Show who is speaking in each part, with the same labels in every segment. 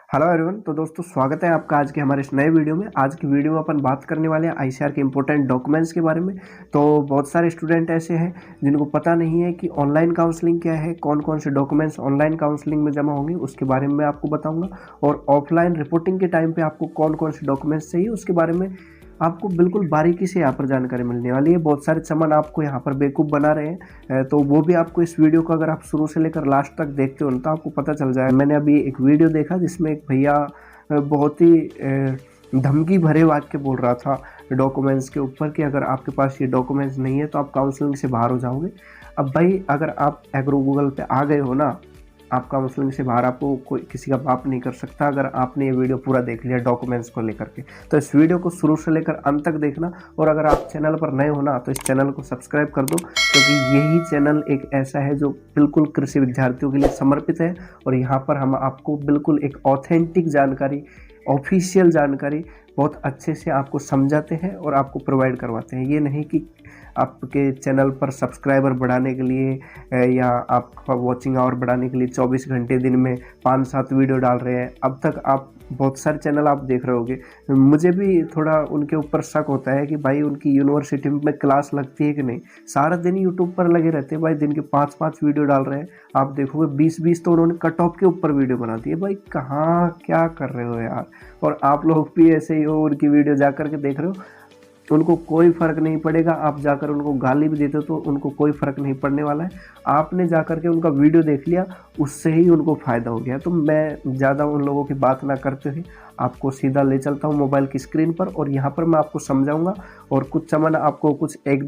Speaker 1: Hello everyone. तो दोस्तों स्वागत है आपका आज के हमारे इस नए वीडियो में। आज की वीडियो में अपन बात करने वाले हैं आईसीआर के इंपॉर्टेंट डॉक्यूमेंट्स के बारे में। तो बहुत सारे स्टूडेंट ऐसे हैं जिनको पता नहीं है कि ऑनलाइन काउंसलिंग क्या है, कौन कौन से डॉक्यूमेंट्स ऑनलाइन काउंसलिंग में जमा होंगे उसके बारे में मैं आपको बताऊंगा, और ऑफलाइन रिपोर्टिंग के टाइम पे आपको कौन कौन से डॉक्यूमेंट्स चाहिए उसके बारे में आपको बिल्कुल बारीकी से यहाँ पर जानकारी मिलने वाली है। बहुत सारे चमन आपको यहाँ पर बेवकूफ़ बना रहे हैं, तो वो भी आपको इस वीडियो को अगर आप शुरू से लेकर लास्ट तक देखते हो तो आपको पता चल जाए। मैंने अभी एक वीडियो देखा जिसमें एक भैया बहुत ही धमकी भरे वाक्य बोल रहा था डॉक्यूमेंट्स के ऊपर कि अगर आपके पास ये डॉक्यूमेंट्स नहीं है तो आप काउंसलिंग से बाहर हो जाओगे। अब भाई अगर आप एग्रो गूगल पे आ गए हो ना, आप काउंसलिंग से बाहर आपको कोई किसी का बाप नहीं कर सकता अगर आपने ये वीडियो पूरा देख लिया डॉक्यूमेंट्स को लेकर के। तो इस वीडियो को शुरू से लेकर अंत तक देखना, और अगर आप चैनल पर नए हो ना तो इस चैनल को सब्सक्राइब कर दो, क्योंकि यही चैनल एक ऐसा है जो बिल्कुल कृषि विद्यार्थियों के लिए समर्पित है। और यहाँ पर हम आपको बिल्कुल एक ऑथेंटिक जानकारी, ऑफिशियल जानकारी बहुत अच्छे से आपको समझाते हैं और आपको प्रोवाइड करवाते हैं। ये नहीं कि आपके चैनल पर सब्सक्राइबर बढ़ाने के लिए या आपका वॉचिंग आवर बढ़ाने के लिए 24 घंटे दिन में 5-7 वीडियो डाल रहे हैं। अब तक आप बहुत सारे चैनल आप देख रहे होगे, मुझे भी थोड़ा उनके ऊपर शक होता है कि भाई उनकी यूनिवर्सिटी में क्लास लगती है कि नहीं। सारा दिन यूट्यूब पर लगे रहते हैं भाई, दिन के 5-5 वीडियो डाल रहे हैं। आप देखोगे 20-20 तो उन्होंने कट ऑफ के ऊपर वीडियो बना दी है। भाई कहाँ क्या कर रहे हो यार। और आप लोग भी ऐसे ही हो, उनकी वीडियो जा कर के देख रहे हो, उनको कोई फ़र्क नहीं पड़ेगा। आप जाकर उनको गाली भी देते हो तो उनको कोई फ़र्क नहीं पड़ने वाला है। आपने जाकर के उनका वीडियो देख लिया, उससे ही उनको फ़ायदा हो गया। तो मैं ज़्यादा उन लोगों की बात ना करते हुए आपको सीधा ले चलता हूँ मोबाइल की स्क्रीन पर, और यहाँ पर मैं आपको समझाऊंगा। और कुछ चमन आपको कुछ एक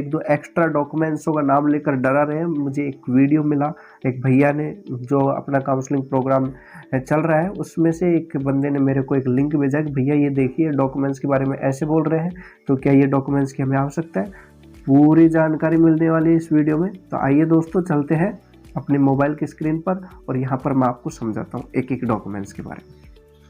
Speaker 1: दो एक्स्ट्रा डॉक्यूमेंट्सों का नाम लेकर डरा रहे हैं। मुझे एक वीडियो मिला एक भैया ने, जो अपना काउंसलिंग प्रोग्राम चल रहा है, उसमें से एक बंदे ने मेरे को एक लिंक भेजा कि भैया ये देखिए डॉक्यूमेंट्स के बारे में ऐसे बोल रहे हैं, तो क्या ये डॉक्यूमेंट्स की हमें आवश्यकता है। पूरी जानकारी मिलने वाली है इस वीडियो में। तो आइए दोस्तों चलते हैं अपने मोबाइल की स्क्रीन पर, और यहाँ पर मैं आपको समझाता हूँ एक एक डॉक्यूमेंट्स के बारे में।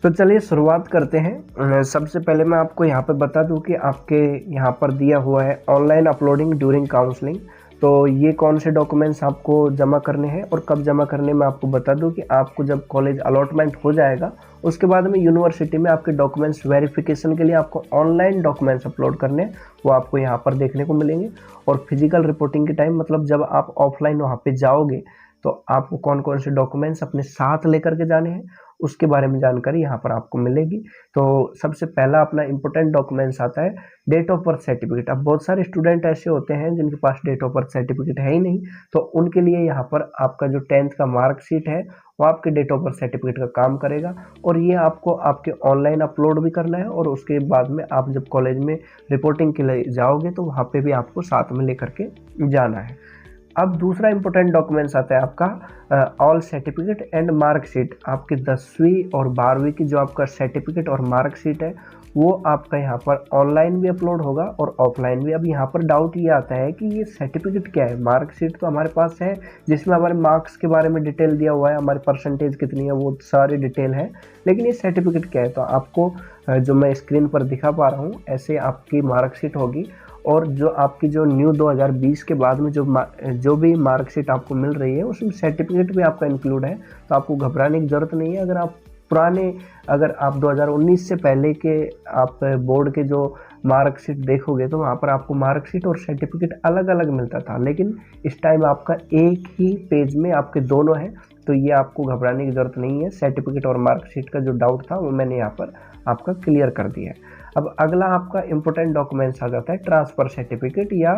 Speaker 1: तो चलिए शुरुआत करते हैं। सबसे पहले मैं आपको यहाँ पर बता दूँ कि आपके यहाँ पर दिया हुआ है ऑनलाइन अपलोडिंग ड्यूरिंग काउंसलिंग। तो ये कौन से डॉक्यूमेंट्स आपको जमा करने हैं और कब जमा करने में आपको बता दूं कि आपको जब कॉलेज अलॉटमेंट हो जाएगा उसके बाद में यूनिवर्सिटी में आपके डॉक्यूमेंट्स वेरिफिकेशन के लिए आपको ऑनलाइन डॉक्यूमेंट्स अपलोड करने हैं, वो आपको यहाँ पर देखने को मिलेंगे। और फिजिकल रिपोर्टिंग के टाइम, मतलब जब आप ऑफलाइन वहाँ पे जाओगे तो आपको कौन कौन से डॉक्यूमेंट्स अपने साथ लेकर के जाने हैं उसके बारे में जानकारी यहाँ पर आपको मिलेगी। तो सबसे पहला अपना इम्पोर्टेंट डॉक्यूमेंट्स आता है डेट ऑफ बर्थ सर्टिफिकेट। अब बहुत सारे स्टूडेंट ऐसे होते हैं जिनके पास डेट ऑफ बर्थ सर्टिफिकेट है ही नहीं, तो उनके लिए यहाँ पर आपका जो 10th का मार्कशीट है वो आपके डेट ऑफ बर्थ सर्टिफिकेट का काम करेगा। और ये आपको आपके ऑनलाइन अपलोड भी करना है, और उसके बाद में आप जब कॉलेज में रिपोर्टिंग के लिए जाओगे तो वहाँ पे भी आपको साथ में लेकर के जाना है। अब दूसरा इंपॉर्टेंट डॉक्यूमेंट्स आता है आपका ऑल सर्टिफिकेट एंड मार्कशीट। आपकी 10वीं और 12वीं की जो आपका सर्टिफिकेट और मार्कशीट है वो आपका यहाँ पर ऑनलाइन भी अपलोड होगा और ऑफलाइन भी। अब यहाँ पर डाउट ये आता है कि ये सर्टिफिकेट क्या है। मार्कशीट तो हमारे पास है जिसमें हमारे मार्क्स के बारे में डिटेल दिया हुआ है, हमारी परसेंटेज कितनी है वो सारी डिटेल है, लेकिन ये सर्टिफिकेट क्या है। तो आपको जो मैं स्क्रीन पर दिखा पा रहा हूँ ऐसे आपकी मार्कशीट होगी, और जो आपकी जो न्यू 2020 के बाद में जो भी मार्कशीट आपको मिल रही है उसमें सर्टिफिकेट भी आपका इंक्लूड है। तो आपको घबराने की ज़रूरत नहीं है। अगर आप 2019 से पहले के आप बोर्ड के जो मार्कशीट देखोगे तो वहाँ पर आपको मार्कशीट और सर्टिफिकेट अलग अलग मिलता था, लेकिन इस टाइम आपका एक ही पेज में आपके दोनों हैं। तो ये आपको घबराने की ज़रूरत नहीं है। सर्टिफिकेट और मार्कशीट का जो डाउट था वो मैंने यहाँ पर आपका क्लियर कर दिया है। अब अगला आपका इम्पोर्टेंट डॉक्यूमेंट्स आ जाता है ट्रांसफ़र सर्टिफिकेट या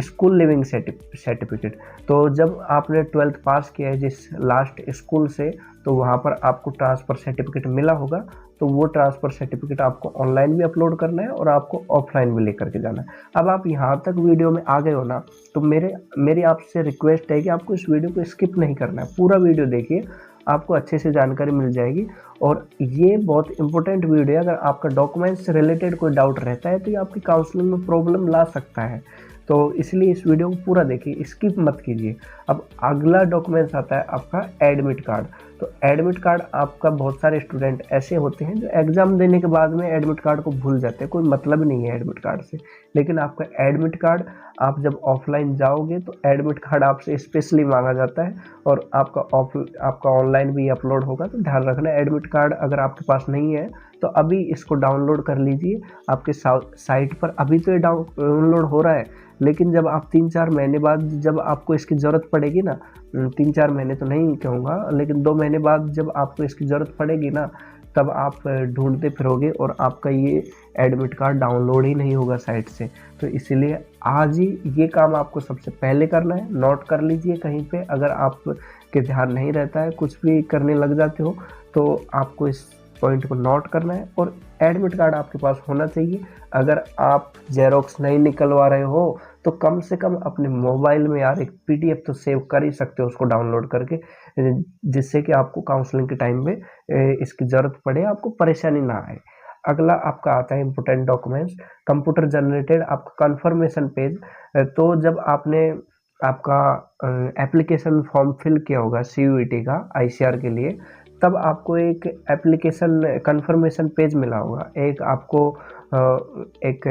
Speaker 1: स्कूल लिविंग सर्टिफिकेट। तो जब आपने 12th पास किया है जिस लास्ट स्कूल से, तो वहाँ पर आपको ट्रांसफ़र सर्टिफिकेट मिला होगा। तो वो ट्रांसफ़र सर्टिफिकेट आपको ऑनलाइन भी अपलोड करना है और आपको ऑफलाइन भी लेकर के जाना है। अब आप यहाँ तक वीडियो में आ गए हो ना, तो मेरी आपसे रिक्वेस्ट है कि आपको इस वीडियो को स्किप नहीं करना है, पूरा वीडियो देखिए, आपको अच्छे से जानकारी मिल जाएगी। और ये बहुत इंपॉर्टेंट वीडियो है। अगर आपका डॉक्यूमेंट्स से रिलेटेड कोई डाउट रहता है तो ये आपकी काउंसलिंग में प्रॉब्लम ला सकता है, तो इसलिए इस वीडियो को पूरा देखिए, स्किप मत कीजिए। अब अगला डॉक्यूमेंट्स आता है आपका एडमिट कार्ड। तो एडमिट कार्ड आपका, बहुत सारे स्टूडेंट ऐसे होते हैं जो एग्ज़ाम देने के बाद में एडमिट कार्ड को भूल जाते हैं, कोई मतलब नहीं है एडमिट कार्ड से। लेकिन आपका एडमिट कार्ड, आप जब ऑफलाइन जाओगे तो एडमिट कार्ड आपसे स्पेशली मांगा जाता है और आपका ऑनलाइन भी अपलोड होगा। तो ध्यान रखना, एडमिट कार्ड अगर आपके पास नहीं है तो अभी इसको डाउनलोड कर लीजिए आपके साइट पर। अभी तो ये डाउनलोड हो रहा है, लेकिन जब आप 3-4 महीने बाद जब आपको इसकी ज़रूरत पड़ेगी ना, 3-4 महीने तो नहीं कहूँगा, लेकिन 2 महीने बाद जब आपको इसकी ज़रूरत पड़ेगी ना, तब आप ढूंढते फिरोगे और आपका ये एडमिट कार्ड डाउनलोड ही नहीं होगा साइट से। तो इसीलिए आज ही ये काम आपको सबसे पहले करना है। नोट कर लीजिए कहीं पे, अगर आपके ध्यान नहीं रहता है, कुछ भी करने लग जाते हो, तो आपको इस पॉइंट को नोट करना है और एडमिट कार्ड आपके पास होना चाहिए। अगर आप जेरोक्स नहीं निकलवा रहे हो तो कम से कम अपने मोबाइल में यार एक पीडीएफ तो सेव कर ही सकते हो उसको डाउनलोड करके, जिससे कि आपको काउंसलिंग के टाइम में इसकी ज़रूरत पड़े, आपको परेशानी ना आए। अगला आपका आता है इम्पोर्टेंट डॉक्यूमेंट्स, कंप्यूटर जनरेटेड आपका कंफर्मेशन पेज। तो जब आपने आपका एप्लीकेशन फॉर्म फिल किया होगा सीयूईटी का आईसीआर के लिए, तब आपको एक एप्लीकेशन कंफर्मेशन पेज मिला होगा, एक आपको एक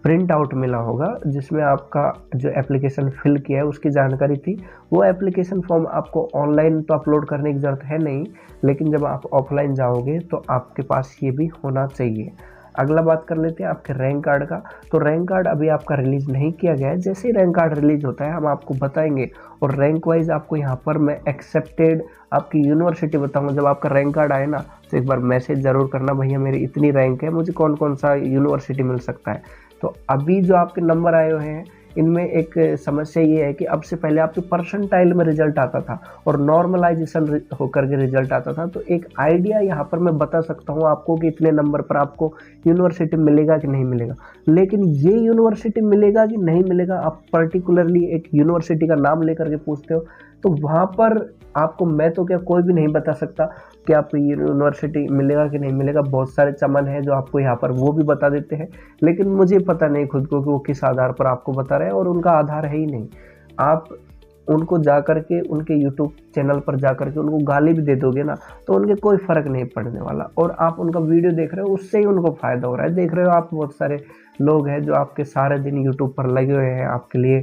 Speaker 1: प्रिंट आउट मिला होगा जिसमें आपका जो एप्लीकेशन फिल किया है उसकी जानकारी थी। वो एप्लीकेशन फॉर्म आपको ऑनलाइन तो अपलोड करने की ज़रूरत है नहीं, लेकिन जब आप ऑफलाइन जाओगे तो आपके पास ये भी होना चाहिए। अगला बात कर लेते हैं आपके रैंक कार्ड का। तो रैंक कार्ड अभी आपका रिलीज़ नहीं किया गया है, जैसे ही रैंक कार्ड रिलीज़ होता है हम आपको बताएंगे। और रैंक वाइज आपको यहाँ पर मैं एक्सेप्टेड आपकी यूनिवर्सिटी बताऊंगा। जब आपका रैंक कार्ड आए ना तो एक बार मैसेज ज़रूर करना, भैया मेरी इतनी रैंक है, मुझे कौन कौन सा यूनिवर्सिटी मिल सकता है। तो अभी जो आपके नंबर आए हुए हैं इनमें एक समस्या ये है कि अब से पहले आपके परसेंटाइल में रिजल्ट आता था और नॉर्मलाइजेशन होकर के रिजल्ट आता था। तो एक आइडिया यहाँ पर मैं बता सकता हूँ आपको कि इतने नंबर पर आपको यूनिवर्सिटी मिलेगा कि नहीं मिलेगा, लेकिन ये यूनिवर्सिटी मिलेगा कि नहीं मिलेगा, आप पर्टिकुलरली एक यूनिवर्सिटी का नाम लेकर के पूछते हो तो वहाँ पर आपको मैं तो क्या कोई भी नहीं बता सकता कि आपको यूनिवर्सिटी मिलेगा कि नहीं मिलेगा। बहुत सारे चमन है जो आपको यहाँ पर वो भी बता देते हैं, लेकिन मुझे पता नहीं खुद को कि वो किस आधार पर आपको बता रहे हैं और उनका आधार है ही नहीं। आप उनको जा कर के उनके यूट्यूब चैनल पर जा कर के उनको गाली भी दे दोगे ना तो उनके कोई फ़र्क नहीं पड़ने वाला, और आप उनका वीडियो देख रहे हो उससे ही उनको फ़ायदा हो रहा है। देख रहे हो आप बहुत सारे लोग हैं जो आपके सारे दिन यूट्यूब पर लगे हुए हैं, आपके लिए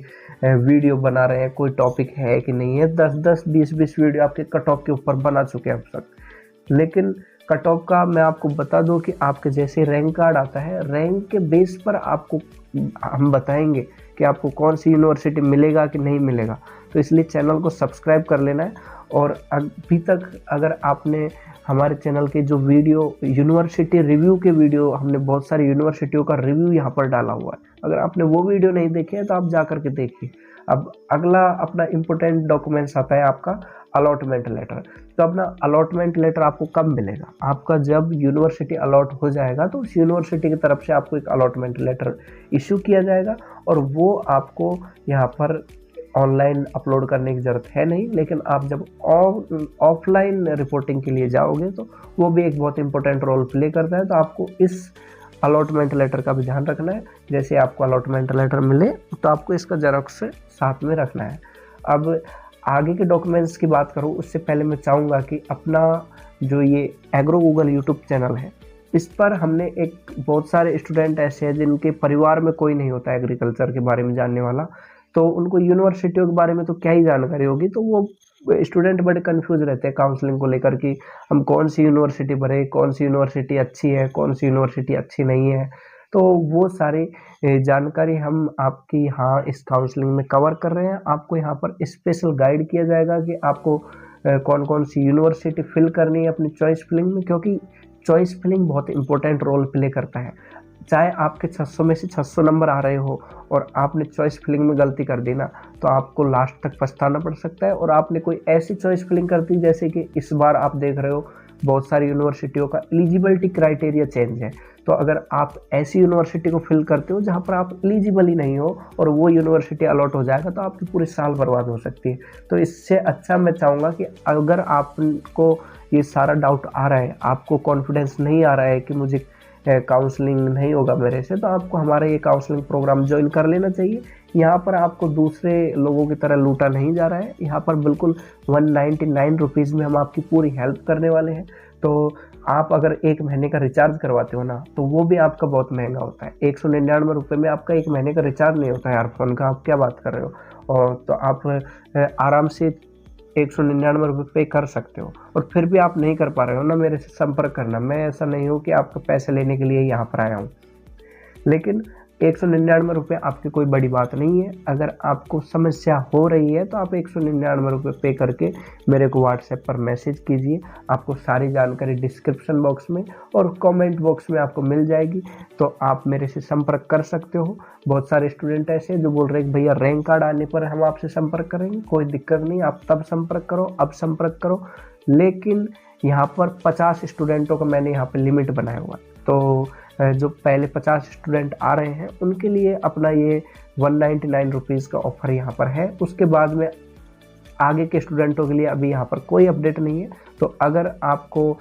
Speaker 1: वीडियो बना रहे हैं, कोई टॉपिक है कि नहीं है, 10-10 20-20 वीडियो आपके कट ऑफ के ऊपर बना चुके हैं अब तक। लेकिन कट ऑफ का मैं आपको बता दूं कि आपके जैसे रैंक कार्ड आता है, रैंक के बेस पर आपको हम बताएंगे कि आपको कौन सी यूनिवर्सिटी मिलेगा कि नहीं मिलेगा। तो इसलिए चैनल को सब्सक्राइब कर लेना है। और अभी तक अगर आपने हमारे चैनल के जो वीडियो यूनिवर्सिटी रिव्यू के वीडियो, हमने बहुत सारी यूनिवर्सिटियों का रिव्यू यहाँ पर डाला हुआ है, अगर आपने वो वीडियो नहीं देखे हैं तो आप जा कर के देखिए। अब अगला अपना इम्पोर्टेंट डॉक्यूमेंट्स आता है आपका अलॉटमेंट लेटर। तो अपना अलॉटमेंट लेटर आपको कब मिलेगा? आपका जब यूनिवर्सिटी अलॉट हो जाएगा तो उस यूनिवर्सिटी की तरफ से आपको एक अलॉटमेंट लेटर इशू किया जाएगा और वो आपको यहाँ पर ऑनलाइन अपलोड करने की ज़रूरत है नहीं। लेकिन आप जब ऑफलाइन रिपोर्टिंग के लिए जाओगे तो वो भी एक बहुत इंपॉर्टेंट रोल प्ले करता है। तो आपको इस अलॉटमेंट लेटर का भी ध्यान रखना है। जैसे आपको अलॉटमेंट लेटर मिले तो आपको इसका जेरॉक्स साथ में रखना है। अब आगे के डॉक्यूमेंट्स की बात करूँ उससे पहले मैं चाहूँगा कि अपना जो ये एग्रो गूगल यूट्यूब चैनल है, इस पर हमने एक बहुत सारे स्टूडेंट ऐसे हैं जिनके परिवार में कोई नहीं होता एग्रीकल्चर के बारे में जानने वाला, तो उनको यूनिवर्सिटियों के बारे में तो क्या ही जानकारी होगी। तो वो स्टूडेंट बड़े कंफ्यूज रहते हैं काउंसलिंग को लेकर कि हम कौन सी यूनिवर्सिटी भरे, कौन सी यूनिवर्सिटी अच्छी है, कौन सी यूनिवर्सिटी अच्छी नहीं है। तो वो सारी जानकारी हम आपकी यहाँ इस काउंसलिंग में कवर कर रहे हैं। आपको यहाँ पर स्पेशल गाइड किया जाएगा कि आपको कौन कौन सी यूनिवर्सिटी फिल करनी है अपनी चॉइस फिलिंग में, क्योंकि चॉइस फिलिंग बहुत इंपॉर्टेंट रोल प्ले करता है। चाहे आपके 600 में से 600 नंबर आ रहे हो और आपने चॉइस फिलिंग में गलती कर दी ना तो आपको लास्ट तक पछताना पड़ सकता है। और आपने कोई ऐसी चॉइस फिलिंग कर दी जैसे कि इस बार आप देख रहे हो बहुत सारी यूनिवर्सिटियों का एलिजिबिलिटी क्राइटेरिया चेंज है, तो अगर आप ऐसी यूनिवर्सिटी को फिल करते हो जहाँ पर आप एलिजिबल ही नहीं हो और वो यूनिवर्सिटी अलॉट हो जाएगा तो आपकी पूरी साल बर्बाद हो सकती है। तो इससे अच्छा मैं चाहूँगा कि अगर आपको ये सारा डाउट आ रहा है, आपको कॉन्फिडेंस नहीं आ रहा है कि मुझे काउंसलिंग नहीं होगा मेरे से, तो आपको हमारा ये काउंसलिंग प्रोग्राम ज्वाइन कर लेना चाहिए। यहाँ पर आपको दूसरे लोगों की तरह लूटा नहीं जा रहा है। यहाँ पर बिल्कुल 199 रुपीज़ में हम आपकी पूरी हेल्प करने वाले हैं। तो आप अगर 1 महीने का रिचार्ज करवाते हो ना, तो वो भी आपका बहुत महंगा होता है। 199 रुपये में आपका 1 महीने का रिचार्ज नहीं होता है यार फ़ोन का, आप क्या बात कर रहे हो। और तो आप आराम से 199 रुपये पे कर सकते हो, और फिर भी आप नहीं कर पा रहे हो ना, मेरे से संपर्क करना। मैं ऐसा नहीं हूँ कि आपको पैसे लेने के लिए यहाँ पर आया हूँ, लेकिन 199 रुपये आपकी कोई बड़ी बात नहीं है। अगर आपको समस्या हो रही है तो आप 199 रुपये पे करके मेरे को व्हाट्सएप पर मैसेज कीजिए। आपको सारी जानकारी डिस्क्रिप्शन बॉक्स में और कमेंट बॉक्स में आपको मिल जाएगी, तो आप मेरे से संपर्क कर सकते हो। बहुत सारे स्टूडेंट ऐसे हैं जो बोल रहे हैं कि भैया रैंक कार्ड आने पर हम आपसे संपर्क करेंगे। कोई दिक्कत नहीं, आप तब संपर्क करो, अब संपर्क करो। लेकिन यहाँ पर 50 स्टूडेंटों का मैंने यहाँ पर लिमिट बनाया हुआ है, तो जो पहले 50 स्टूडेंट आ रहे हैं उनके लिए अपना ये 199 रुपीज़ का ऑफ़र यहाँ पर है। उसके बाद में आगे के स्टूडेंटों के लिए अभी यहाँ पर कोई अपडेट नहीं है। तो अगर आपको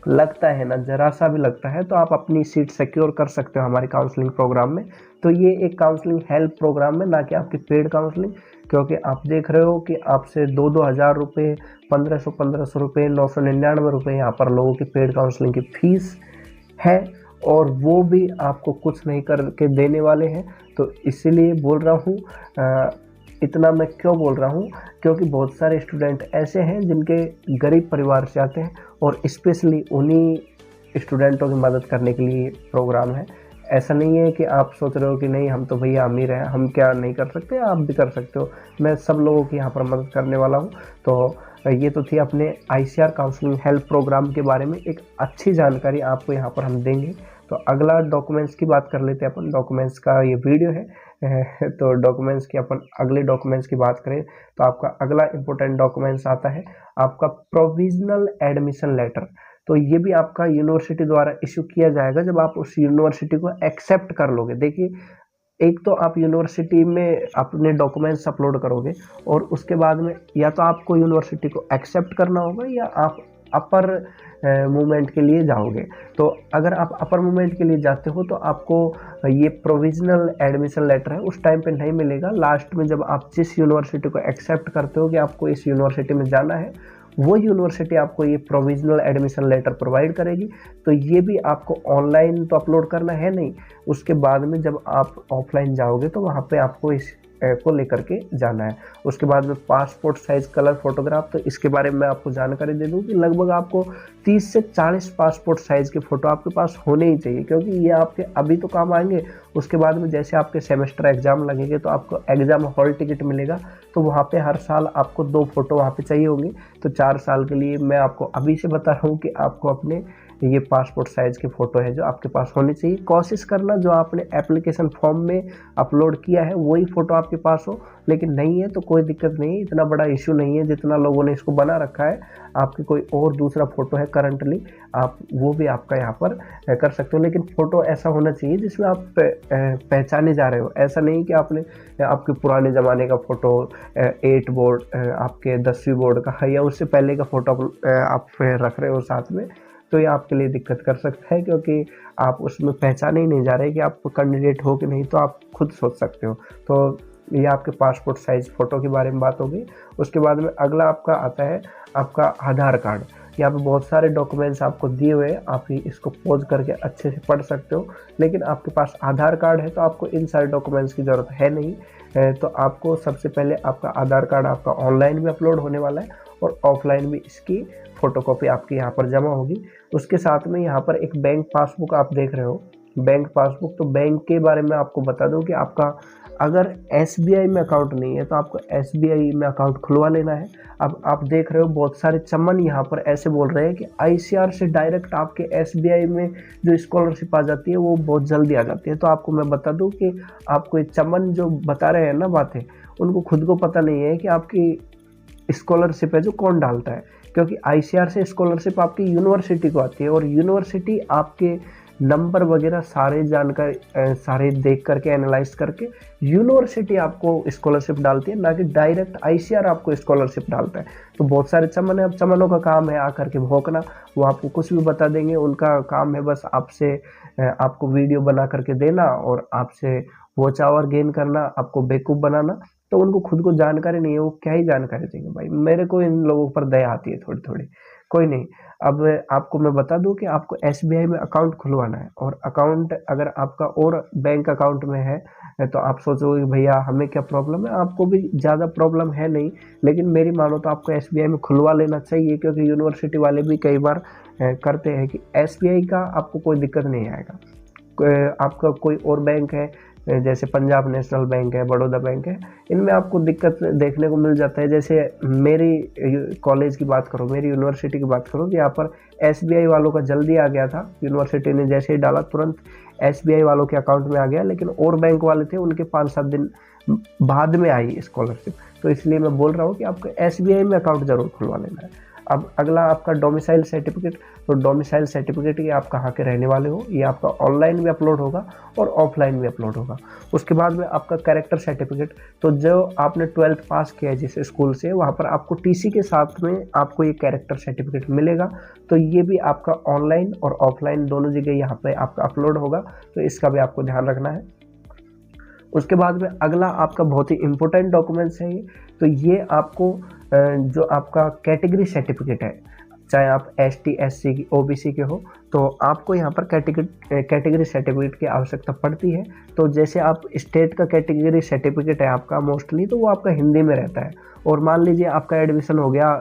Speaker 1: लगता है ना, ज़रा सा भी लगता है, तो आप अपनी सीट सिक्योर कर सकते हो हमारे काउंसलिंग प्रोग्राम में। तो ये एक काउंसलिंग हेल्प प्रोग्राम है, ना कि आपकी पेड काउंसलिंग, क्योंकि आप देख रहे हो कि आपसे 2-2 हज़ार रुपये, 1500 रुपये, 999 रुपये यहाँ पर लोगों की पेड काउंसलिंग की फ़ीस है, और वो भी आपको कुछ नहीं करके देने वाले हैं। तो इसीलिए बोल रहा हूँ, इतना मैं क्यों बोल रहा हूँ, क्योंकि बहुत सारे स्टूडेंट ऐसे हैं जिनके गरीब परिवार से आते हैं, और स्पेशली उन्हीं स्टूडेंटों की मदद करने के लिए प्रोग्राम है। ऐसा नहीं है कि आप सोच रहे हो कि नहीं हम तो भैया अमीर हैं, हम क्या नहीं कर सकते, आप भी कर सकते हो। मैं सब लोगों की यहाँ पर मदद करने वाला हूँ। तो ये तो थी अपने ICAR काउंसलिंग हेल्प प्रोग्राम के बारे में एक अच्छी जानकारी आपको यहाँ पर हम देंगे। तो अगला डॉक्यूमेंट्स की बात कर लेते हैं अपन। डॉक्यूमेंट्स का ये वीडियो है तो डॉक्यूमेंट्स की अपन अगले डॉक्यूमेंट्स की बात करें तो आपका अगला इम्पोर्टेंट डॉक्यूमेंट्स आता है आपका प्रोविजनल एडमिशन लेटर। तो ये भी आपका यूनिवर्सिटी द्वारा इशू किया जाएगा जब आप उस यूनिवर्सिटी को एक्सेप्ट कर लोगे। देखिए, एक तो आप यूनिवर्सिटी में अपने डॉक्यूमेंट्स अपलोड करोगे, और उसके बाद में या तो आपको यूनिवर्सिटी को एक्सेप्ट करना होगा या आप अपर मूवमेंट के लिए जाओगे। तो अगर आप अपर मूवमेंट के लिए जाते हो तो आपको ये प्रोविजनल एडमिशन लेटर है उस टाइम पे नहीं मिलेगा। लास्ट में जब आप जिस यूनिवर्सिटी को एक्सेप्ट करते हो कि आपको इस यूनिवर्सिटी में जाना है, वो यूनिवर्सिटी आपको ये प्रोविजनल एडमिशन लेटर प्रोवाइड करेगी। तो ये भी आपको ऑनलाइन तो अपलोड करना है नहीं, उसके बाद में जब आप ऑफलाइन जाओगे तो वहाँ पे आपको इस को लेकर के जाना है। उसके बाद में पासपोर्ट साइज कलर फोटोग्राफ, तो इसके बारे में मैं आपको जानकारी दे दूं कि लगभग आपको 30 से 40 पासपोर्ट साइज के फ़ोटो आपके पास होने ही चाहिए, क्योंकि ये आपके अभी तो काम आएंगे। उसके बाद में जैसे आपके सेमेस्टर एग्ज़ाम लगेंगे तो आपको एग्ज़ाम हॉल टिकट मिलेगा, तो वहाँ पे हर साल आपको 2 फ़ोटो वहाँ पे चाहिए होंगे। तो 4 साल के लिए मैं आपको अभी से बता रहा हूँ कि आपको अपने ये पासपोर्ट साइज़ के फ़ोटो है जो आपके पास होनी चाहिए। कोशिश करना जो आपने एप्लीकेशन फॉर्म में अपलोड किया है वही फ़ोटो आपके पास हो, लेकिन नहीं है तो कोई दिक्कत नहीं है, इतना बड़ा इशू नहीं है जितना लोगों ने इसको बना रखा है। आपकी कोई और दूसरा फ़ोटो है करंटली, आप वो भी आपका यहाँ पर कर सकते हो, लेकिन फ़ोटो ऐसा होना चाहिए जिसमें आप पहचाने जा रहे हो। ऐसा नहीं कि आपने आपके पुराने ज़माने का फ़ोटो 8 बोर्ड आपके 10वीं बोर्ड का है या उससे पहले का फ़ोटो आप रख रहे हो साथ में, तो ये आपके लिए दिक्कत कर सकता है, क्योंकि आप उसमें पहचाने ही नहीं जा रहे कि आप कैंडिडेट हो कि नहीं, तो आप खुद सोच सकते हो। तो ये आपके पासपोर्ट साइज़ फ़ोटो के बारे में बात होगी। उसके बाद में अगला आपका आता है आपका आधार कार्ड। यहाँ पे बहुत सारे डॉक्यूमेंट्स आपको दिए हुए हैं, आप इसको पॉज करके अच्छे से पढ़ सकते हो, लेकिन आपके पास आधार कार्ड है तो आपको इन सारे डॉक्यूमेंट्स की ज़रूरत है नहीं। तो आपको सबसे पहले आपका आधार कार्ड आपका ऑनलाइन भी अपलोड होने वाला है और ऑफलाइन भी इसकी फ़ोटोकॉपी आपकी यहाँ पर जमा होगी। उसके साथ में यहाँ पर एक बैंक पासबुक आप देख रहे हो, बैंक पासबुक। तो बैंक के बारे में आपको बता दूं कि आपका अगर SBI में अकाउंट नहीं है तो आपको SBI में अकाउंट खुलवा लेना है। अब आप देख रहे हो बहुत सारे चमन यहाँ पर ऐसे बोल रहे हैं कि ICAR से डायरेक्ट आपके SBI में जो स्कॉलरशिप आ जाती है वो बहुत जल्दी आ जाती है। तो आपको मैं बता दूं कि आपको ये चमन जो बता रहे हैं ना बातें, उनको खुद को पता नहीं है कि आपकी स्कॉलरशिप है जो कौन डालता है, क्योंकि ICAR से स्कॉलरशिप आपकी यूनिवर्सिटी को आती है और यूनिवर्सिटी आपके नंबर वगैरह सारे जानकारी सारे देख करके एनालाइज करके यूनिवर्सिटी आपको स्कॉलरशिप डालती है, ना कि डायरेक्ट ICAR आपको स्कॉलरशिप डालता है। तो बहुत सारे चमन है, अब चमनों का काम है आकर के भौंकना, वो आपको कुछ भी बता देंगे। उनका काम है बस आपसे आपको वीडियो बना करके देना और आपसे वॉच आवर गेन करना, आपको बेवकूफ़ बनाना, तो उनको खुद को जानकारी नहीं है, वो क्या ही जानकारी देंगे भाई। मेरे को इन लोगों पर दया आती है थोड़ी थोड़ी। कोई नहीं, अब आपको मैं बता दूं कि आपको एसबीआई में अकाउंट खुलवाना है, और अकाउंट अगर आपका और बैंक अकाउंट में है तो आप सोचोगे भैया हमें क्या प्रॉब्लम है, आपको भी ज़्यादा प्रॉब्लम है नहीं, लेकिन मेरी मानो तो आपको एसबीआई में खुलवा लेना चाहिए, क्योंकि यूनिवर्सिटी वाले भी कई बार करते हैं कि एसबीआई का आपको कोई दिक्कत नहीं आएगा। आपका कोई और बैंक है जैसे पंजाब नेशनल बैंक है, बड़ौदा बैंक है, इनमें आपको दिक्कत देखने को मिल जाता है। जैसे मेरी कॉलेज की बात करो, मेरी यूनिवर्सिटी की बात करो, तो यहाँ पर एसबीआई वालों का जल्दी आ गया था, यूनिवर्सिटी ने जैसे ही डाला तुरंत एसबीआई वालों के अकाउंट में आ गया, लेकिन और बैंक वाले थे उनके 5-7 दिन बाद में आई स्कॉलरशिप। तो इसलिए मैं बोल रहा हूँ कि आपको एसबीआई में अकाउंट जरूर खुलवा लेना है। अब अगला आपका डोमिसाइल सर्टिफिकेट, तो डोमिसाइल सर्टिफिकेट ये आप कहाँ के रहने वाले हो, ये आपका ऑनलाइन भी अपलोड होगा और ऑफलाइन भी अपलोड होगा। उसके बाद में आपका कैरेक्टर सर्टिफिकेट, तो जो आपने 12th पास किया है जिस स्कूल से, वहाँ पर आपको टीसी के साथ में आपको ये कैरेक्टर सर्टिफिकेट मिलेगा। तो ये भी आपका ऑनलाइन और ऑफलाइन दोनों जगह यहाँ पे आपका अपलोड होगा, तो इसका भी आपको ध्यान रखना है। उसके बाद में अगला आपका बहुत ही इम्पोर्टेंट डॉक्यूमेंट्स है ये, तो ये आपको जो आपका कैटेगरी सर्टिफिकेट है, चाहे आप एसटी एससी की ओबीसी के हो, तो आपको यहाँ पर कैटेगरी सर्टिफिकेट की आवश्यकता पड़ती है। तो जैसे आप स्टेट का कैटेगरी सर्टिफिकेट है आपका मोस्टली, तो वो आपका हिंदी में रहता है, और मान लीजिए आपका एडमिशन हो गया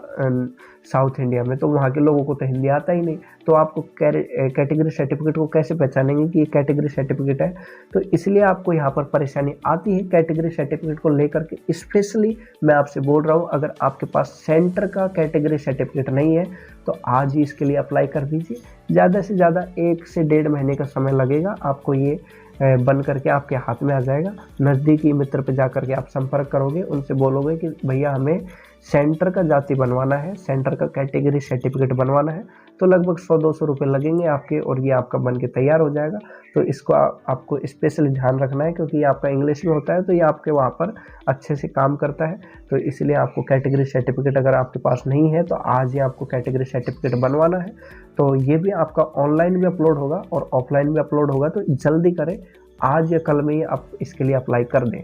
Speaker 1: साउथ इंडिया में, तो वहाँ के लोगों को तो हिंदी आता ही नहीं, तो आपको कैटेगरी सर्टिफिकेट को कैसे पहचानेंगे कि ये कैटेगरी सर्टिफिकेट है। तो इसलिए आपको यहाँ पर परेशानी आती है कैटेगरी सर्टिफिकेट को लेकर के। स्पेशली मैं आपसे बोल रहा हूँ, अगर आपके पास सेंटर का कैटेगरी सर्टिफिकेट नहीं है तो आज ही इसके लिए अप्लाई कर दीजिए। ज़्यादा से ज़्यादा 1 से 1.5 महीने का समय लगेगा, आपको ये बन करके आपके हाथ में आ जाएगा। नज़दीकी मित्र पे जा करके आप संपर्क करोगे, उनसे बोलोगे कि भैया हमें सेंटर का जाति बनवाना है, सेंटर का कैटेगरी सर्टिफिकेट बनवाना है, तो लगभग 100-200 रुपये लगेंगे आपके, और ये आपका बन के तैयार हो जाएगा। तो इसको आपको स्पेशली ध्यान रखना है, क्योंकि ये आपका इंग्लिश में होता है, तो ये आपके वहाँ पर अच्छे से काम करता है। तो इसलिए आपको कैटेगरी सर्टिफिकेट अगर आपके पास नहीं है तो आज ही आपको कैटेगरी सर्टिफिकेट बनवाना है। तो ये भी आपका ऑनलाइन भी अपलोड होगा और ऑफलाइन भी अपलोड होगा, तो जल्दी करें, आज या कल में ही आप इसके लिए अप्लाई कर दें।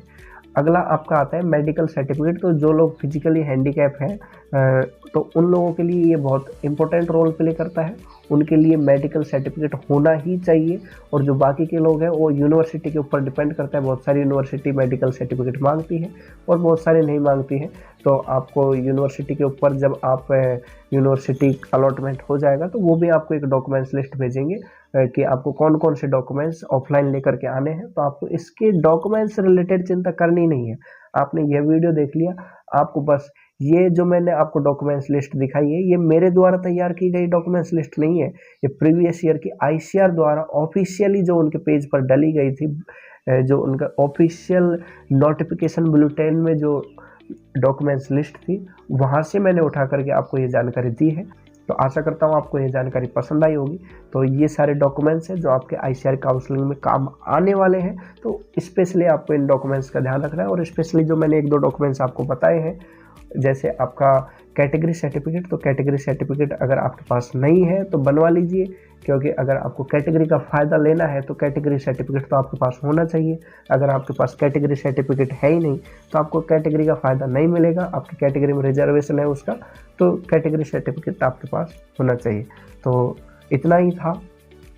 Speaker 1: अगला आपका आता है मेडिकल सर्टिफिकेट, तो जो लोग फिजिकली हैंडीकैप हैं तो उन लोगों के लिए ये बहुत इंपॉर्टेंट रोल प्ले करता है, उनके लिए मेडिकल सर्टिफिकेट होना ही चाहिए। और जो बाकी के लोग हैं वो यूनिवर्सिटी के ऊपर डिपेंड करता है, बहुत सारी यूनिवर्सिटी मेडिकल सर्टिफिकेट मांगती है और बहुत सारे नहीं मांगती है। तो आपको यूनिवर्सिटी के ऊपर जब आप यूनिवर्सिटी अलॉटमेंट हो जाएगा तो वो भी आपको एक डॉक्यूमेंट्स लिस्ट भेजेंगे कि आपको कौन कौन से डॉक्यूमेंट्स ऑफलाइन लेकर के आने हैं। तो आपको इसके डॉक्यूमेंट्स से रिलेटेड चिंता करनी नहीं है। आपने यह वीडियो देख लिया, आपको बस ये जो मैंने आपको डॉक्यूमेंट्स लिस्ट दिखाई है, ये मेरे द्वारा तैयार की गई डॉक्यूमेंट्स लिस्ट नहीं है, ये प्रीवियस ईयर की आईसीआर द्वारा ऑफिशियली जो उनके पेज पर डाली गई थी, जो उनका ऑफिशियल नोटिफिकेशन बुलेटिन में जो डॉक्यूमेंट्स लिस्ट थी, वहाँ से मैंने उठा करके आपको ये जानकारी दी है। तो आशा करता हूँ आपको ये जानकारी पसंद आई होगी। तो ये सारे डॉक्यूमेंट्स हैं जो आपके आईसीआर काउंसलिंग में काम आने वाले हैं, तो स्पेशली आपको इन डॉक्यूमेंट्स का ध्यान रखना है। और स्पेशली जो मैंने 1-2 डॉक्यूमेंट्स आपको बताए हैं, जैसे आपका कैटेगरी सर्टिफिकेट, तो कैटेगरी सर्टिफिकेट अगर आपके पास नहीं है तो बनवा लीजिए, क्योंकि अगर आपको कैटेगरी का फ़ायदा लेना है तो कैटेगरी सर्टिफिकेट तो आपके पास होना चाहिए। अगर आपके पास कैटेगरी सर्टिफिकेट है ही नहीं तो आपको कैटेगरी का फ़ायदा नहीं मिलेगा, आपकी कैटेगरी में रिजर्वेशन है उसका, तो कैटेगरी सर्टिफिकेट आपके पास होना चाहिए। तो इतना ही था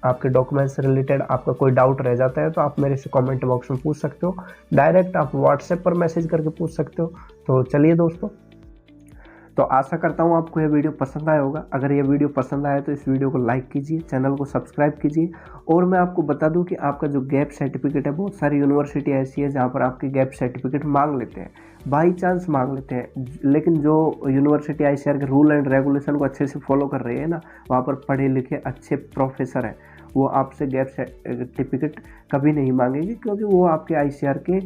Speaker 1: आपके डॉक्यूमेंट्स से रिलेटेड। आपका कोई डाउट रह जाता है तो आप मेरे से कमेंट बॉक्स में पूछ सकते हो, डायरेक्ट आप व्हाट्सएप पर मैसेज करके पूछ सकते हो। तो चलिए दोस्तों, तो आशा करता हूँ आपको यह वीडियो पसंद आया होगा। अगर यह वीडियो पसंद आया तो इस वीडियो को लाइक कीजिए, चैनल को सब्सक्राइब कीजिए। और मैं आपको बता दूं कि आपका जो गैप सर्टिफिकेट है, बहुत सारी यूनिवर्सिटी ऐसी है जहाँ पर आपके गैप सर्टिफिकेट मांग लेते हैं, बाई चांस मांग लेते हैं, लेकिन जो यूनिवर्सिटी आईसीआर के रूल एंड रेगुलेशन को अच्छे से फॉलो कर रही है ना, वहाँ पर पढ़े लिखे अच्छे प्रोफेसर हैं, वो आपसे गैप सर्टिफिकेट कभी नहीं मांगेगी, क्योंकि वो आपके आईसीआर के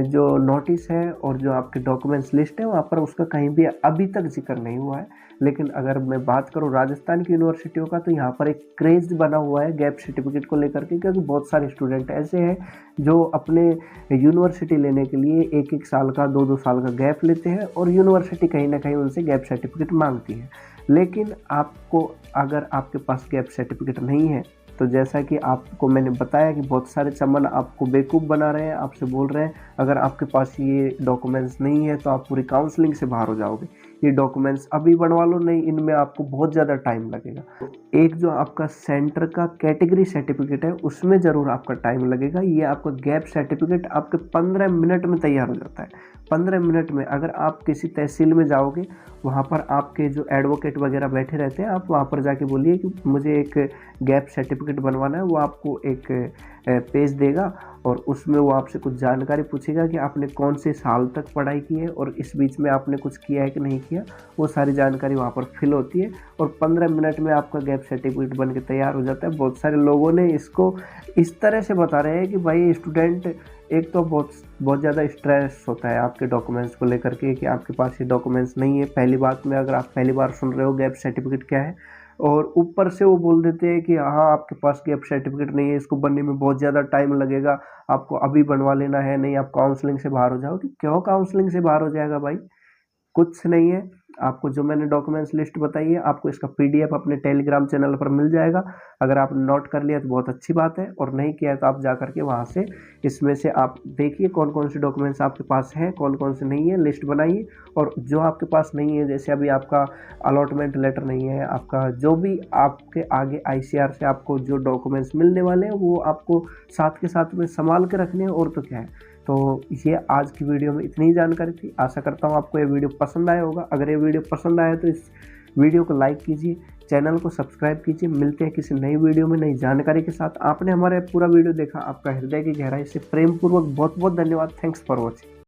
Speaker 1: जो नोटिस है और जो आपके डॉक्यूमेंट्स लिस्ट है वहाँ पर उसका कहीं भी अभी तक जिक्र नहीं हुआ है। लेकिन अगर मैं बात करूँ राजस्थान की यूनिवर्सिटियों का, तो यहाँ पर एक क्रेज़ बना हुआ है गैप सर्टिफिकेट को लेकर के, क्योंकि बहुत सारे स्टूडेंट ऐसे हैं जो अपने यूनिवर्सिटी लेने के लिए 1-1 साल का 2-2 साल का गैप लेते हैं और यूनिवर्सिटी कहीं ना कहीं उनसे गैप सर्टिफिकेट मांगती है। लेकिन आपको, अगर आपके पास गैप सर्टिफिकेट नहीं है तो जैसा कि आपको मैंने बताया कि बहुत सारे चमन आपको बेवकूफ़ बना रहे हैं, आपसे बोल रहे हैं अगर आपके पास ये डॉक्यूमेंट्स नहीं है तो आप पूरी काउंसलिंग से बाहर हो जाओगे, ये डॉक्यूमेंट्स अभी बनवा लो, नहीं इनमें आपको बहुत ज़्यादा टाइम लगेगा। एक जो आपका सेंटर का कैटेगरी सर्टिफिकेट है उसमें ज़रूर आपका टाइम लगेगा। ये आपका गैप सर्टिफिकेट आपके 15 मिनट में तैयार हो जाता है। 15 मिनट में अगर आप किसी तहसील में जाओगे, वहाँ पर आपके जो एडवोकेट वगैरह बैठे रहते हैं, आप वहाँ पर जाके बोलिए कि मुझे एक गैप सर्टिफिकेट बनवाना है, वो आपको एक पेज देगा और उसमें वो आपसे कुछ जानकारी पूछेगा कि आपने कौन से साल तक पढ़ाई की है और इस बीच में आपने कुछ किया है कि नहीं किया। वो सारी जानकारी वहाँ पर फिल होती है और 15 मिनट में आपका गैप सर्टिफिकेट बन के तैयार हो जाता है। बहुत सारे लोगों ने इसको इस तरह से बता रहे हैं कि भाई स्टूडेंट एक तो बहुत ज़्यादा स्ट्रेस होता है आपके डॉक्यूमेंट्स को लेकर के कि आपके पास ये डॉक्यूमेंट्स नहीं है। पहली बात में अगर आप पहली बार सुन रहे हो गैप सर्टिफिकेट क्या है, और ऊपर से वो बोल देते हैं कि हाँ आपके पास गैप सर्टिफिकेट नहीं है, इसको बनने में बहुत ज़्यादा टाइम लगेगा, आपको अभी बनवा लेना है, नहीं आप काउंसलिंग से बाहर हो जाओगे। क्यों काउंसलिंग से बाहर हो जाएगा भाई? कुछ नहीं है। आपको जो मैंने डॉक्यूमेंट्स लिस्ट बताई है, आपको इसका पीडीएफ अपने टेलीग्राम चैनल पर मिल जाएगा। अगर आपने नोट कर लिया तो बहुत अच्छी बात है, और नहीं किया तो आप जा करके वहाँ से इसमें से आप देखिए कौन कौन से डॉक्यूमेंट्स आपके पास हैं, कौन कौन से नहीं है, लिस्ट बनाइए। और जो आपके पास नहीं है, जैसे अभी आपका अलॉटमेंट लेटर नहीं है, आपका जो भी आपके आगे आईसीआर से आपको जो डॉक्यूमेंट्स मिलने वाले हैं वो आपको साथ के साथ में संभाल के रखने हैं, और तो क्या है। तो ये आज की वीडियो में इतनी ही जानकारी थी। आशा करता हूँ आपको ये वीडियो पसंद आया होगा। अगर ये वीडियो पसंद आया तो इस वीडियो को लाइक कीजिए, चैनल को सब्सक्राइब कीजिए। मिलते हैं किसी नई वीडियो में नई जानकारी के साथ। आपने हमारा पूरा वीडियो देखा, आपका हृदय की गहराई से प्रेम पूर्वक बहुत बहुत धन्यवाद। Thanks for watching.